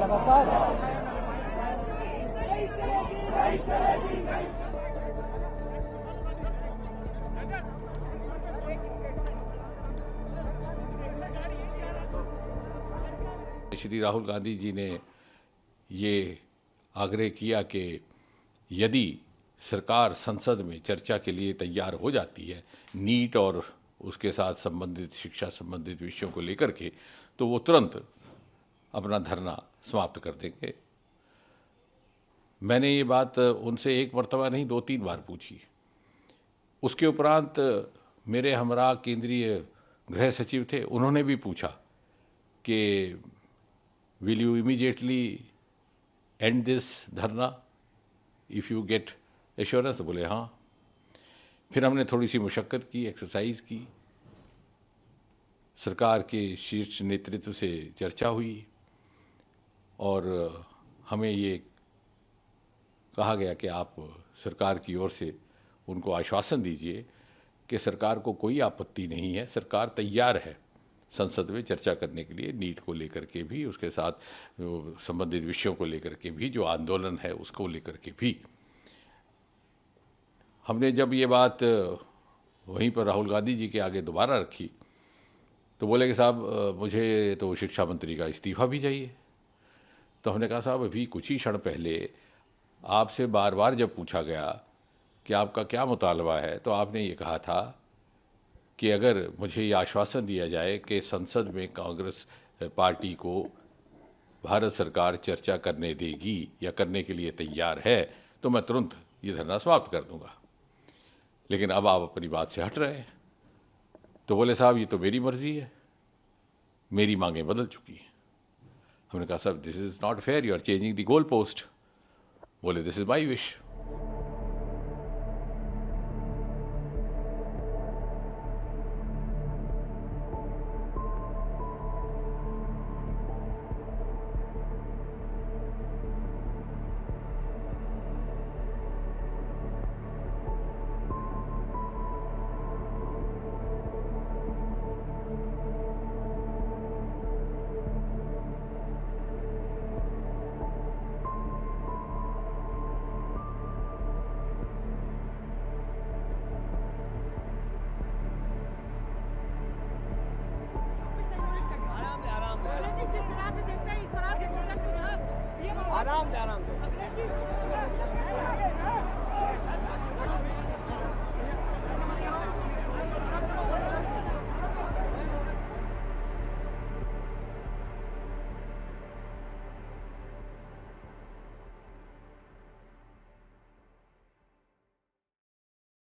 श्री राहुल गांधी जी ने ये आग्रह किया कि यदि सरकार संसद में चर्चा के लिए तैयार हो जाती है नीट और उसके साथ संबंधित शिक्षा संबंधित विषयों को लेकर के, तो वो तुरंत अपना धरना समाप्त कर देंगे। मैंने ये बात उनसे एक मर्तबा नहीं 2-3 बार पूछी। उसके उपरांत मेरे हमरा केंद्रीय गृह सचिव थे, उन्होंने भी पूछा कि will you immediately and this धरना इफ़ यू गेट एश्योरेंस। बोले हाँ। फिर हमने थोड़ी सी मुशक्क़त की, एक्सरसाइज की, सरकार के शीर्ष नेतृत्व से चर्चा हुई और हमें ये कहा गया कि आप सरकार की ओर से उनको आश्वासन दीजिए कि सरकार को कोई आपत्ति नहीं है, सरकार तैयार है संसद में चर्चा करने के लिए, नीट को लेकर के भी, उसके साथ संबंधित विषयों को लेकर के भी, जो आंदोलन है उसको लेकर के भी। हमने जब ये बात वहीं पर राहुल गांधी जी के आगे दोबारा रखी तो बोले कि साहब मुझे तो शिक्षा मंत्री का इस्तीफ़ा भी चाहिए। तो हमने कहा साहब अभी कुछ ही क्षण पहले आपसे बार बार जब पूछा गया कि आपका क्या मुतालबा है, तो आपने ये कहा था कि अगर मुझे ये आश्वासन दिया जाए कि संसद में कांग्रेस पार्टी को भारत सरकार चर्चा करने देगी या करने के लिए तैयार है, तो मैं तुरंत ये धरना समाप्त कर दूंगा। लेकिन अब आप अपनी बात से हट रहे हैं। तो बोले साहब ये तो मेरी मर्जी है, मेरी मांगें बदल चुकी हैं। हमने कहा साहब this is not fair, you are changing the goal post. बोले दिस इज़ माई विश। आराम से